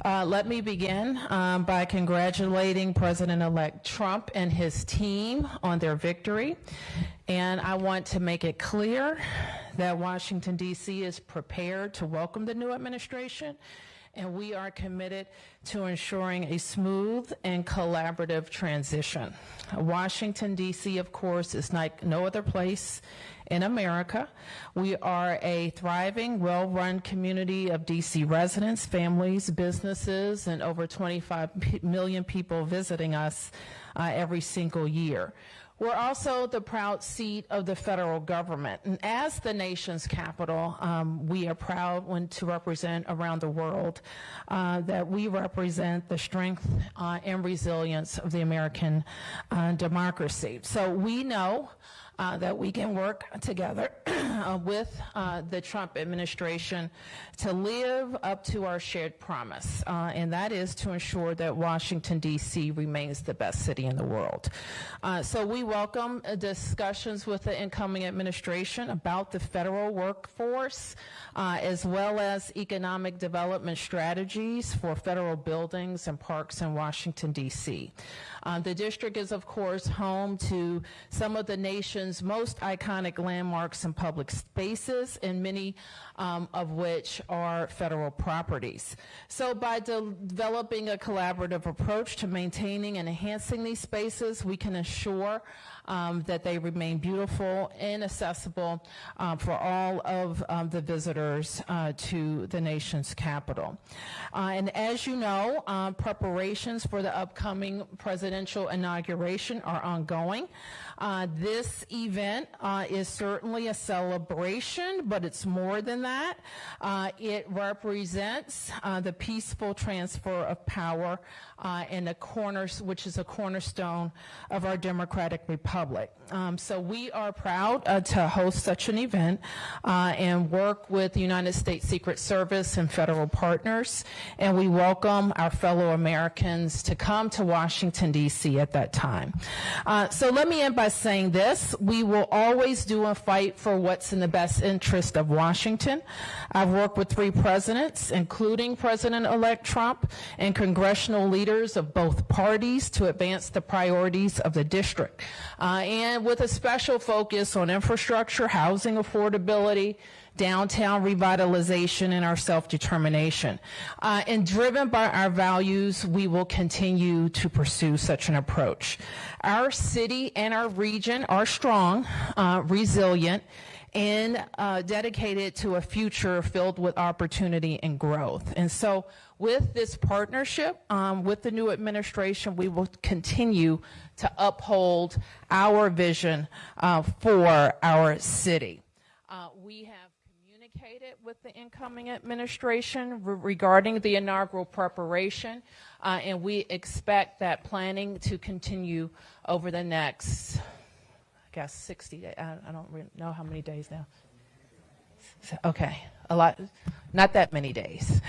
Let me begin by congratulating President-elect Trump and his team on their victory. And I want to make it clear that Washington, D.C. is prepared to welcome the new administration, and we are committed to ensuring a smooth and collaborative transition. Washington, D.C., of course, is like no other place in America. We are a thriving, well-run community of D.C. residents, families, businesses, and over 25 million people visiting us every single year. We're also the proud seat of the federal government. And as the nation's capital, we are proud to represent around the world that we represent the strength and resilience of the American democracy. So we know that we can work together with the Trump administration to live up to our shared promise, and that is to ensure that Washington, D.C. remains the best city in the world. So we welcome discussions with the incoming administration about the federal workforce, as well as economic development strategies for federal buildings and parks in Washington, D.C. The district is, of course, home to some of the nation's most iconic landmarks and public spaces, and many of which are federal properties. So by developing a collaborative approach to maintaining and enhancing these spaces, we can ensure that they remain beautiful and accessible for all of the visitors to the nation's capital. And as you know, preparations for the upcoming presidential inauguration are ongoing. This event is certainly a celebration, but it's more than that. It represents the peaceful transfer of power and which is a cornerstone of our democratic republic. So we are proud to host such an event and work with the United States Secret Service and federal partners, and we welcome our fellow Americans to come to Washington, D.C. at that time. So let me end by saying this: we will always do a fight for what's in the best interest of Washington. I've worked with 3 presidents, including President-elect Trump, and congressional leaders of both parties to advance the priorities of the district, and with a special focus on infrastructure, housing affordability, downtown revitalization, and our self-determination. And driven by our values, we will continue to pursue such an approach. Our city and our region are strong, resilient, and dedicated to a future filled with opportunity and growth. And so with this partnership with the new administration, we will continue to uphold our vision for our city. We have communicated with the incoming administration regarding the inaugural preparation, and we expect that planning to continue over the next, I guess, 60 days. I don't really know how many days now. Okay, a lot, not that many days.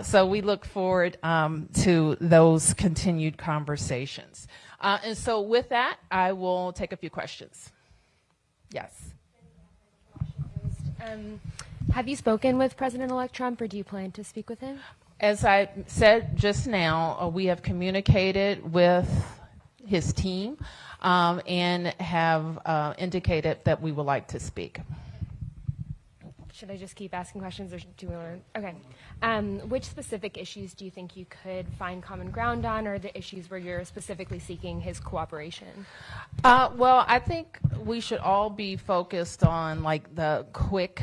So we look forward to those continued conversations. And so with that, I will take a few questions. Yes. Have you spoken with President-elect Trump, or do you plan to speak with him? As I said just now, we have communicated with his team and have indicated that we would like to speak. Should I just keep asking questions, or do we want to? Okay. Which specific issues do you think you could find common ground on, or the issues where you're specifically seeking his cooperation? Well, I think we should all be focused on like the quick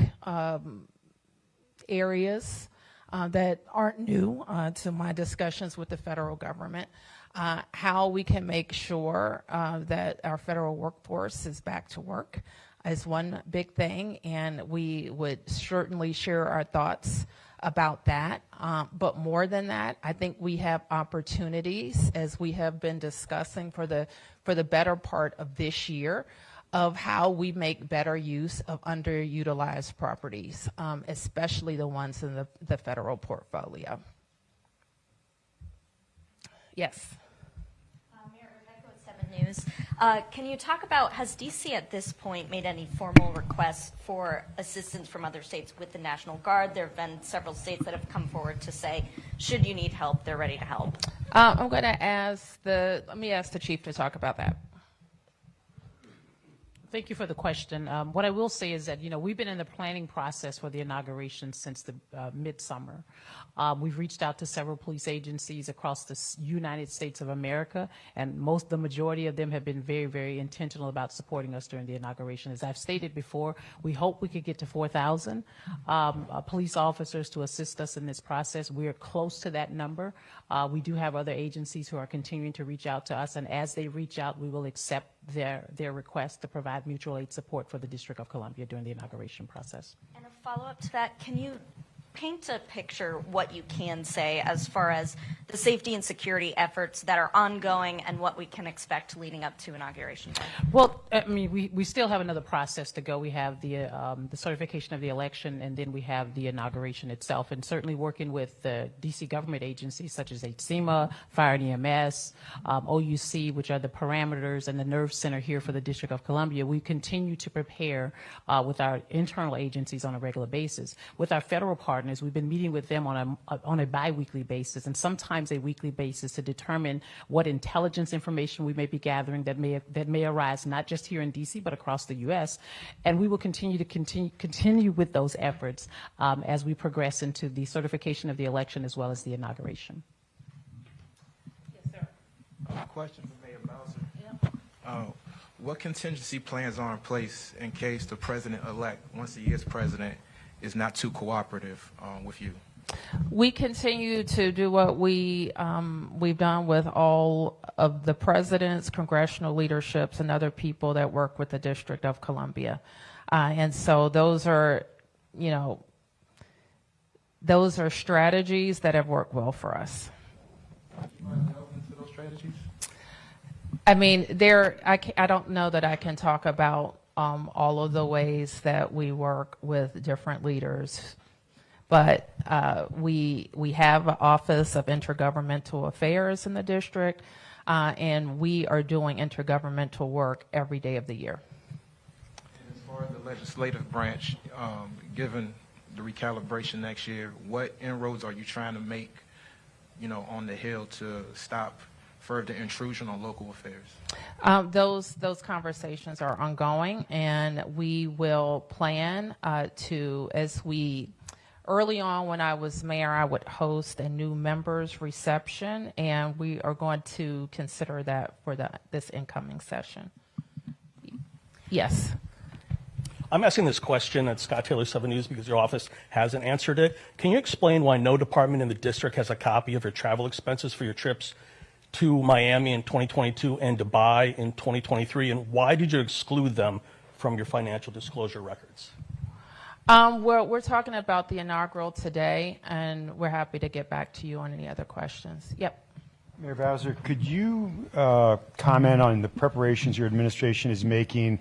areas that aren't new to my discussions with the federal government. How we can make sure that our federal workforce is back to work is one big thing, and we would certainly share our thoughts about that. But more than that, I think we have opportunities, as we have been discussing for the better part of this year, of how we make better use of underutilized properties, especially the ones in the federal portfolio. Yes. Mayor, Rebecca with 7 News. Can you talk about, has DC at this point made any formal requests for assistance from other states with the National Guard? There have been several states that have come forward to say, should you need help, they're ready to help. I'm going to let me ask the chief to talk about that. Thank you for the question. What I will say is that, we've been in the planning process for the inauguration since the midsummer. We've reached out to several police agencies across the United States of America, and the majority of them have been very, very intentional about supporting us during the inauguration. As I've stated before, we hope we could get to 4,000 police officers to assist us in this process. We are close to that number. We do have other agencies who are continuing to reach out to us, and as they reach out, we will accept their request to provide mutual aid support for the District of Columbia during the inauguration process. And a follow-up to that, can you paint a picture what you can say as far as the safety and security efforts that are ongoing and what we can expect leading up to Inauguration Day? Well, I mean, we still have another process to go. We have the certification of the election, and then we have the inauguration itself. And certainly working with the D.C. government agencies such as HCEMA, Fire and EMS, OUC, which are the parameters and the nerve center here for the District of Columbia, we continue to prepare with our internal agencies on a regular basis. With our federal partners, we've been meeting with them on a bi-weekly basis and sometimes a weekly basis to determine what intelligence information we may be gathering that may arise not just here in D.C. but across the U.S. And we will continue with those efforts as we progress into the certification of the election as well as the inauguration. Yes, sir. Question for Mayor Bowser. Yeah. What contingency plans are in place in case the president-elect, once he is president, is not too cooperative with you? We continue to do what we've done with all of the presidents, congressional leaderships, and other people that work with the District of Columbia. And so those are strategies that have worked well for us. You want to delve into those strategies? I mean, I don't know that I can talk about all of the ways that we work with different leaders, but we have an Office of Intergovernmental Affairs in the district, and we are doing intergovernmental work every day of the year. And as far as the legislative branch, given the recalibration next year, what inroads are you trying to make, on the Hill to stop further intrusion on local affairs? Those conversations are ongoing, and we will plan early on when I was mayor, I would host a new members reception, and we are going to consider that for this incoming session. Yes. I'm asking this question at Scott Taylor 7 News because your office hasn't answered it. Can you explain why no department in the district has a copy of your travel expenses for your trips to Miami in 2022 and Dubai in 2023, and why did you exclude them from your financial disclosure records? We're talking about the inaugural today, and we're happy to get back to you on any other questions. Yep. Mayor Bowser, could you comment on the preparations your administration is making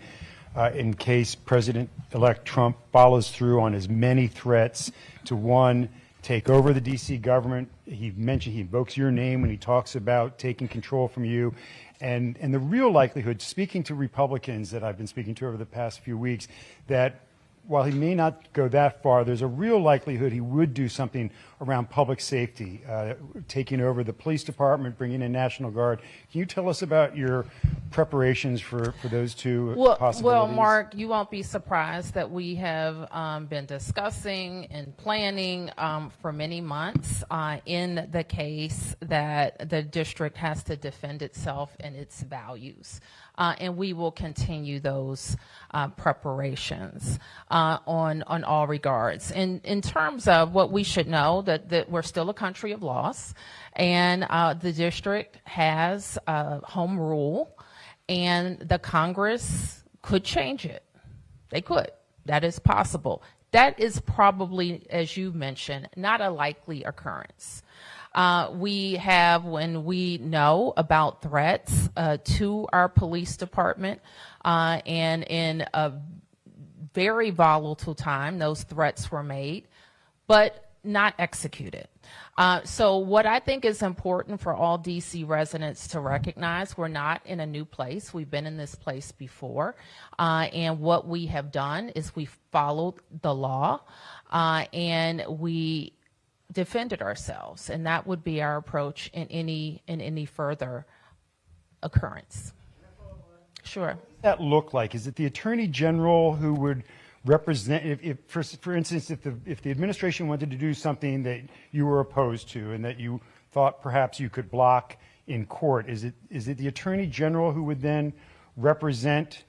in case President-elect Trump follows through on his many threats to, one, take over the D.C. government? He invokes your name when he talks about taking control from you. And the real likelihood, speaking to Republicans that I've been speaking to over the past few weeks, that while he may not go that far, there's a real likelihood he would do something around public safety, taking over the police department, bringing in National Guard. Can you tell us about your preparations for those two possibilities? Well, Mark, you won't be surprised that we have been discussing and planning for many months in the case that the district has to defend itself and its values. And we will continue those preparations on all regards. In terms of what we should know, that we're still a country of laws, and the district has home rule, and the Congress could change it. They could. That is possible. That is probably, as you mentioned, not a likely occurrence. We have, when we know about threats to our police department, and in a very volatile time, those threats were made. But not executed. So what I think is important for all DC residents to recognize, we're not in a new place. We've been in this place before. And what we have done is we followed the law and we defended ourselves. And that would be our approach in any further occurrence. Sure. What does that look like? Is it the Attorney General who would represent, if for instance, if the administration wanted to do something that you were opposed to and that you thought perhaps you could block in court, is it the Attorney General who would then represent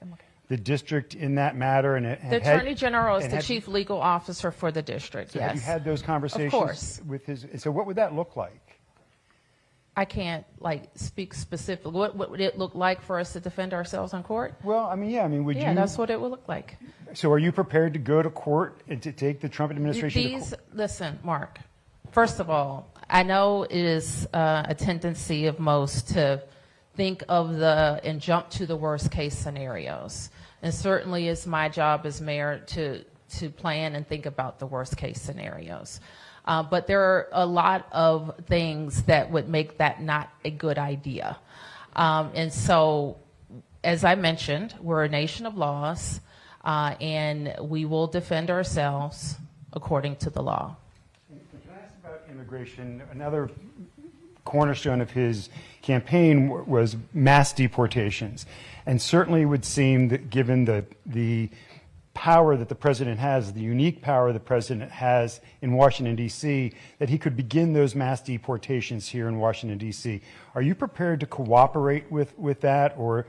the district in that matter? And the Attorney General is the chief legal officer for the district, yes. Have you had those conversations? Of course. With his, so what would that look like? I can't speak specifically. What would it look like for us to defend ourselves in court? Well, I mean, would you? Yeah, that's what it would look like. So are you prepared to go to court and to take the Trump administration to court? Listen, Mark, first of all, I know it is a tendency of most to think of and jump to the worst case scenarios. And certainly it's my job as mayor to plan and think about the worst case scenarios. But there are a lot of things that would make that not a good idea. And so, as I mentioned, we're a nation of laws, and we will defend ourselves according to the law. Can I ask about immigration? Another cornerstone of his campaign was mass deportations. And certainly it would seem that given the power that the president has, the unique power the president has in Washington, D.C., that he could begin those mass deportations here in Washington, D.C. Are you prepared to cooperate with that or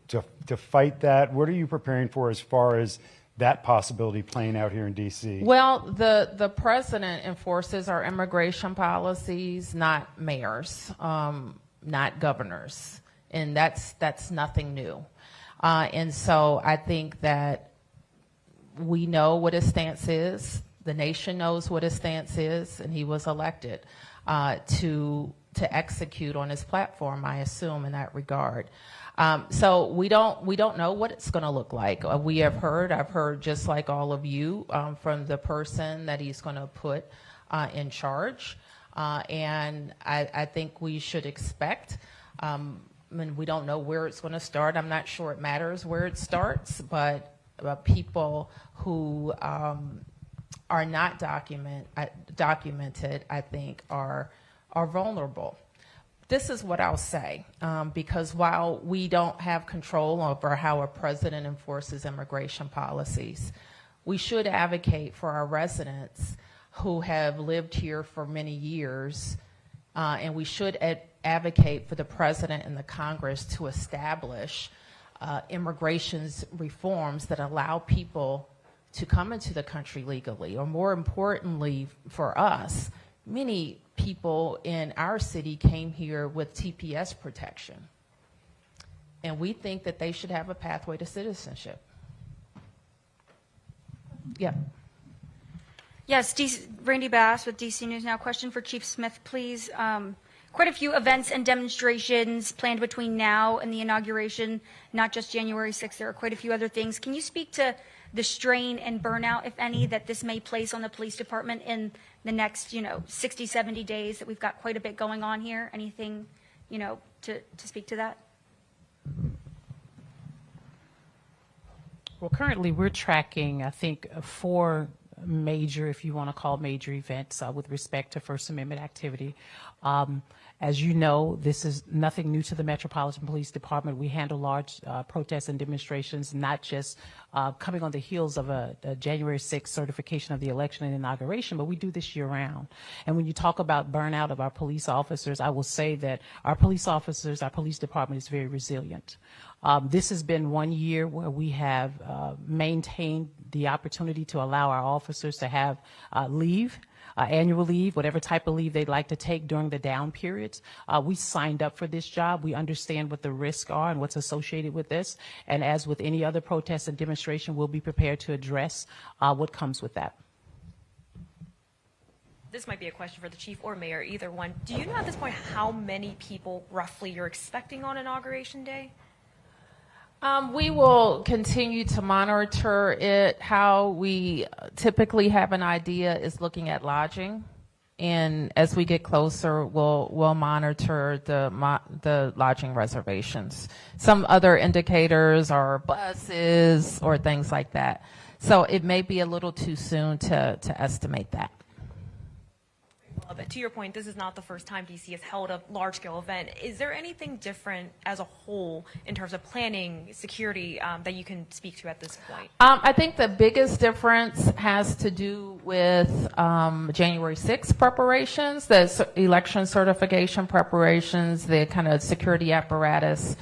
to fight that? What are you preparing for as far as that possibility playing out here in D.C.? Well, the president enforces our immigration policies, not mayors, not governors. And that's nothing new. And so I think that we know what his stance is. The nation knows what his stance is, and he was elected to execute on his platform, I assume, in that regard. So we don't know what it's going to look like. I've heard just like all of you from the person that he's going to put in charge, and I think we should expect. I mean, we don't know where it's going to start. I'm not sure it matters where it starts, but people who are not documented, I think, are vulnerable. This is what I'll say, because while we don't have control over how a president enforces immigration policies, we should advocate for our residents who have lived here for many years, and we should advocate for the president and the Congress to establish immigration reforms that allow people to come into the country legally, or more importantly for us, many people in our city came here with TPS protection, and we think that they should have a pathway to citizenship. Yep. Yes, Randy Bass with DC News Now. Question for Chief Smith, please. Quite a few events and demonstrations planned between now and the inauguration, not just January 6th. There are quite a few other things. Can you speak to the strain and burnout, if any, that this may place on the police department in the next, 60, 70 days, that we've got quite a bit going on here? Anything, to speak to that? Well, currently we're tracking, I think, 4 major, if you want to call major events with respect to First Amendment activity. As you know, this is nothing new to the Metropolitan Police Department. We handle large protests and demonstrations, not just coming on the heels of a January 6th certification of the election and inauguration, but we do this year round. And when you talk about burnout of our police officers, I will say that our police department is very resilient. This has been one year where we have maintained the opportunity to allow our officers to have leave, annual leave, whatever type of leave they'd like to take during the down periods. We signed up for this job. We understand what the risks are and what's associated with this. And as with any other protest and demonstration, we'll be prepared to address what comes with that. This might be a question for the chief or mayor, either one. Do you know at this point how many people roughly you're expecting on Inauguration Day? We will continue to monitor it. How we typically have an idea is looking at lodging, and as we get closer, we'll monitor the lodging reservations. Some other indicators are buses or things like that. So it may be a little too soon to estimate that. But to your point, this is not the first time DC has held a large-scale event. Is there anything different as a whole in terms of planning, security, that you can speak to at this point? I think the biggest difference has to do with January 6th preparations, the election certification preparations, the kind of security apparatus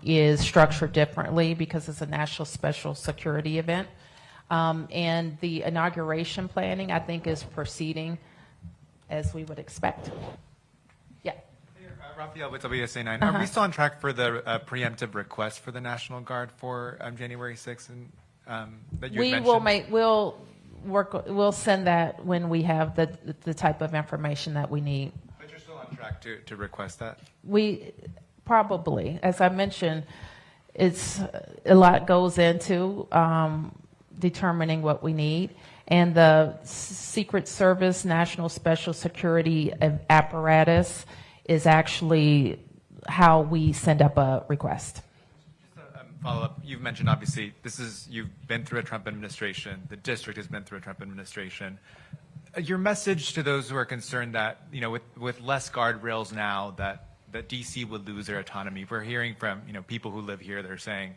is structured differently because it's a national special security event. And the inauguration planning, I think, is proceeding as we would expect. Yeah. Raphael with WSA9. Are we still on track for the preemptive request for the National Guard for January 6th and that you had mentioned? We'll send that when we have the type of information that we need. But you're still on track to request that? We probably, as I mentioned, it's a lot goes into determining what we need. And the Secret Service National Special Security apparatus is actually how we send up a request. Just a follow-up. You've mentioned, obviously, you've been through a Trump administration. The district has been through a Trump administration. Your message to those who are concerned that, with less guardrails now, that D.C. would lose their autonomy. We're hearing from, people who live here that are saying,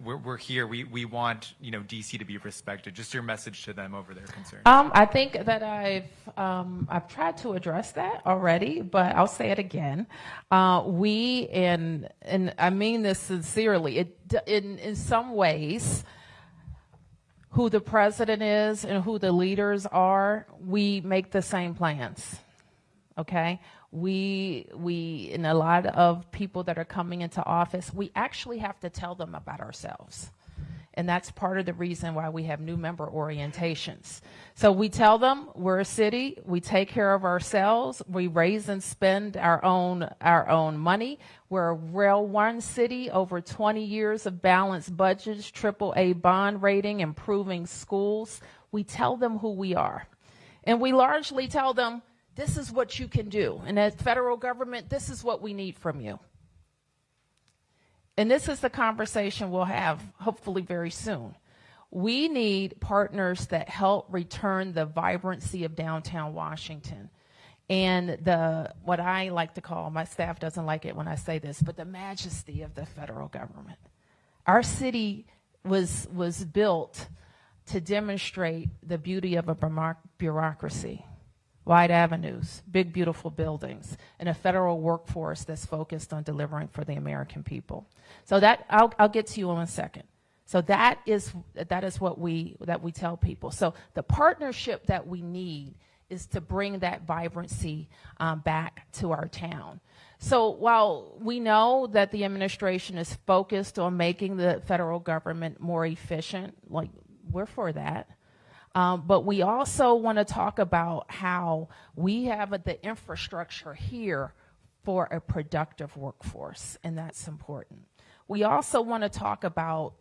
we're here. We want DC to be respected. Just your message to them over their concerns. I think that I've tried to address that already, but I'll say it again. And I mean this sincerely. In some ways, who the president is and who the leaders are, we make the same plans. Okay. And a lot of people that are coming into office, we actually have to tell them about ourselves. And that's part of the reason why we have new member orientations. So we tell them we're a city, we take care of ourselves, we raise and spend our own money. We're a Rail One city, over 20 years of balanced budgets, AAA bond rating, improving schools. We tell them who we are. And we largely tell them, this is what you can do. And as federal government, this is what we need from you. And this is the conversation we'll have hopefully very soon. We need partners that help return the vibrancy of downtown Washington and what I like to call, my staff doesn't like it when I say this, but the majesty of the federal government. Our city was built to demonstrate the beauty of a bureaucracy. Wide avenues, big, beautiful buildings, and a federal workforce that's focused on delivering for the American people. So that I'll get to you in a second. So that is what we tell people. So the partnership that we need is to bring that vibrancy back to our town. So while we know that the administration is focused on making the federal government more efficient, like we're for that. But we also want to talk about how we have the infrastructure here for a productive workforce, and that's important. We also want to talk about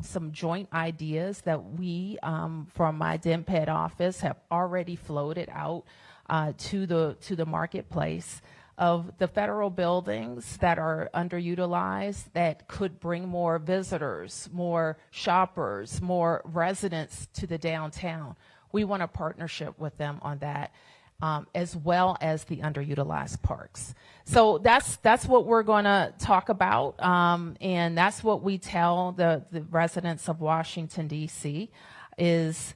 some joint ideas that we, from my DMPED office, have already floated out to the marketplace of the federal buildings that are underutilized that could bring more visitors, more shoppers, more residents to the downtown. We want a partnership with them on that, as well as the underutilized parks. So that's what we're going to talk about, and that's what we tell the residents of Washington, D.C., is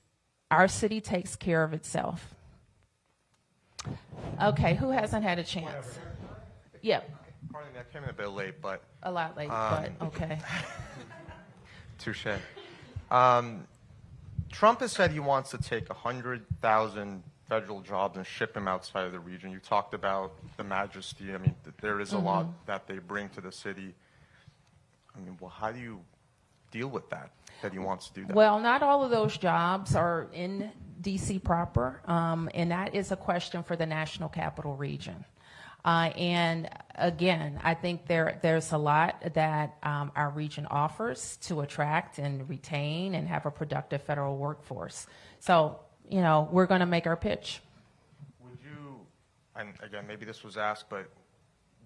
our city takes care of itself. Okay, who hasn't had a chance? Yep. Pardon me, I came in a bit late, but... A lot late, but okay. Touche. Trump has said he wants to take 100,000 federal jobs and ship them outside of the region. You talked about the majesty. I mean, there is a lot that they bring to the city. I mean, well, how do you deal with that he wants to do that? Well, not all of those jobs are in D.C. proper, and that is a question for the National Capital Region. And again, I think there's a lot that our region offers to attract and retain and have a productive federal workforce. So, we're going to make our pitch. Would you, and again, maybe this was asked, but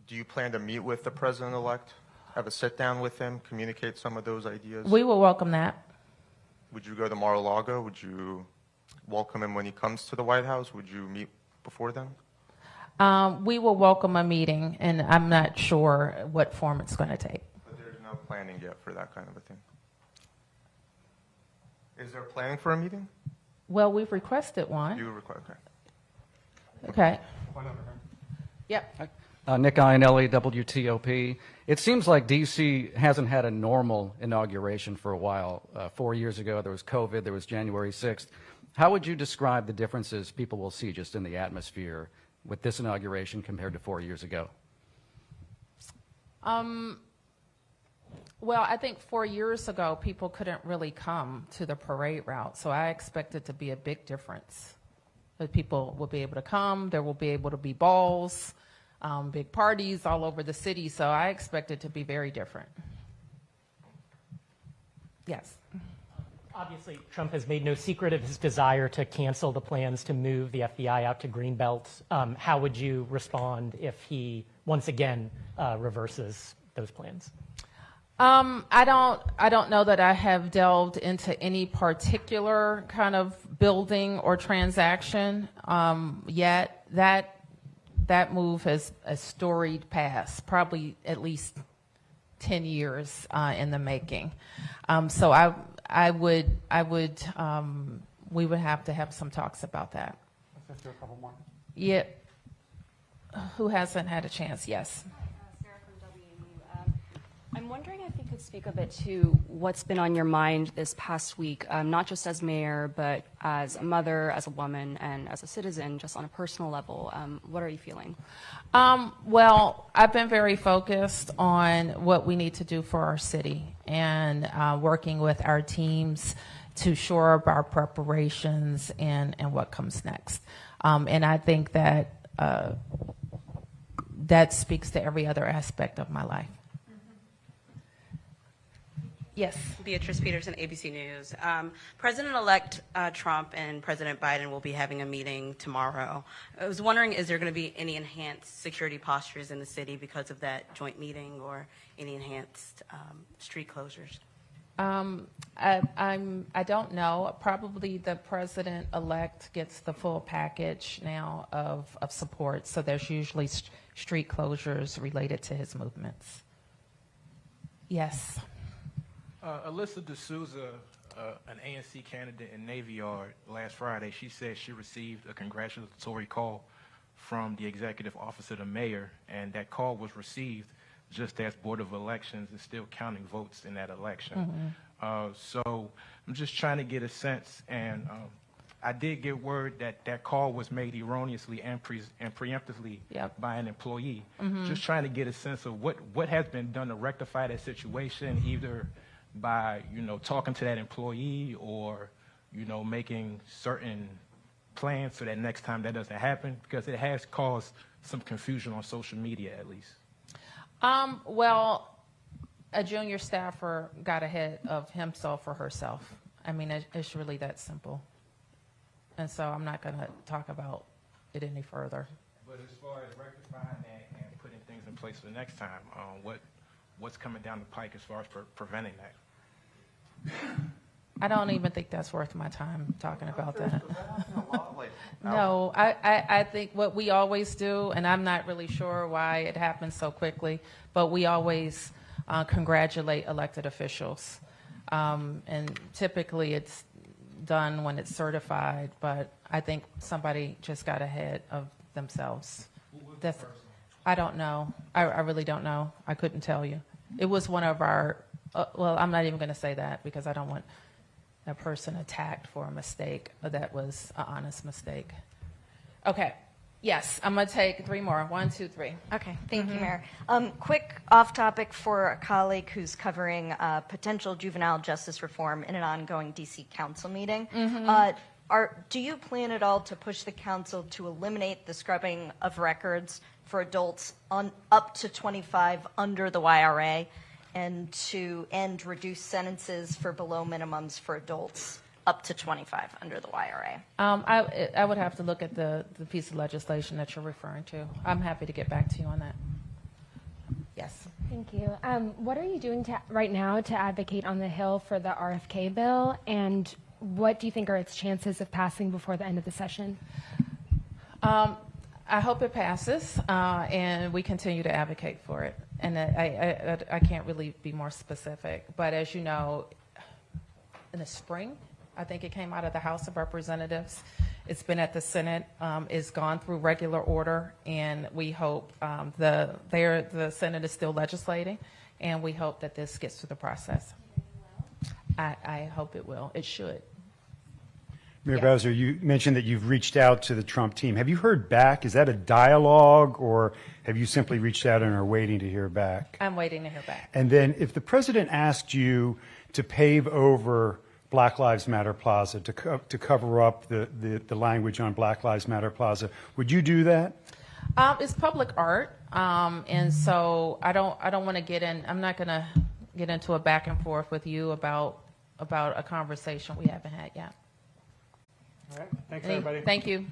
do you plan to meet with the president-elect, have a sit-down with him, communicate some of those ideas? We will welcome that. Would you go to Mar-a-Lago? Would you welcome him when he comes to the White House? Would you meet before then? We will welcome a meeting, and I'm not sure what form it's going to take. But there's no planning yet for that kind of a thing. Is there planning for a meeting? Well, we've requested one. You request, okay. Okay. One over here. Yep. Nick Iannelli, WTOP. It seems like D.C. hasn't had a normal inauguration for a while. 4 years ago, there was COVID, there was January 6th. How would you describe the differences people will see just in the atmosphere with this inauguration compared to 4 years ago? Well, I think 4 years ago, people couldn't really come to the parade route, so I expect it to be a big difference. That people will be able to come, there will be able to be balls, big parties all over the city, so I expect it to be very different. Yes. Obviously, Trump has made no secret of his desire to cancel the plans to move the FBI out to Greenbelt. How would you respond if he once again reverses those plans? I don't know that I have delved into any particular kind of building or transaction yet. That move has a storied past, probably at least 10 years in the making. So we would have to have some talks about that. Let's do a couple more. Yeah. Who hasn't had a chance? Yes. I'm wondering if you could speak a bit to what's been on your mind this past week, not just as mayor, but as a mother, as a woman, and as a citizen, just on a personal level. What are you feeling? Well, I've been very focused on what we need to do for our city and working with our teams to shore up our preparations and what comes next. And I think that that speaks to every other aspect of my life. Yes. Beatrice Peterson, ABC News. President-elect Trump and President Biden will be having a meeting tomorrow. I was wondering, is there going to be any enhanced security postures in the city because of that joint meeting, or any enhanced street closures? I don't know. Probably the president-elect gets the full package now of support, so there's usually street closures related to his movements. Yes. Alyssa D'Souza, an ANC candidate in Navy Yard, last Friday, she said she received a congratulatory call from the executive office of the mayor, and that call was received just as Board of Elections is still counting votes in that election. So I'm just trying to get a sense, and I did get word that that call was made erroneously and preemptively by an employee. Just trying to get a sense of what has been done to rectify that situation, either by, talking to that employee or, making certain plans so that next time that doesn't happen, because it has caused some confusion on social media, at least. Well, a junior staffer got ahead of himself or herself. I mean, it's really that simple. And so I'm not going to talk about it any further. But as far as rectifying that and putting things in place for the next time, what's coming down the pike as far as preventing that? I don't even think that's worth my time talking about that. No, I think what we always do, and I'm not really sure why it happens so quickly, but we always congratulate elected officials. And typically it's done when it's certified, but I think somebody just got ahead of themselves. I don't know. I really don't know. I couldn't tell you. It was one of our, well, I'm not even going to say that because I don't want a person attacked for a mistake that was an honest mistake. Okay. Yes, I'm going to take three more. 1, 2, 3. Okay, thank you, Mayor. Quick off topic for a colleague who's covering potential juvenile justice reform in an ongoing DC Council meeting. Do you plan at all to push the council to eliminate the scrubbing of records for adults on up to 25 under the YRA, and to end reduced sentences for below minimums for adults up to 25 under the YRA? I would have to look at the piece of legislation that you're referring to. I'm happy to get back to you on that. Yes. Thank you. What are you doing right now to advocate on the Hill for the RFK bill, and what do you think are its chances of passing before the end of the session? I hope it passes, and we continue to advocate for it. And I can't really be more specific. But as you know, in the spring, I think it came out of the House of Representatives. It's been at the Senate. It's gone through regular order, and we hope the Senate is still legislating, and we hope that this gets through the process. I hope it will. It should. Mayor Bowser, you mentioned that you've reached out to the Trump team. Have you heard back? Is that a dialogue, or have you simply reached out and are waiting to hear back? I'm waiting to hear back. And then if the president asked you to pave over Black Lives Matter Plaza, to cover up the language on Black Lives Matter Plaza, would you do that? It's public art, and so I don't want to get in. I'm not going to get into a back and forth with you about a conversation we haven't had yet. All right. Thanks, everybody. Thank you.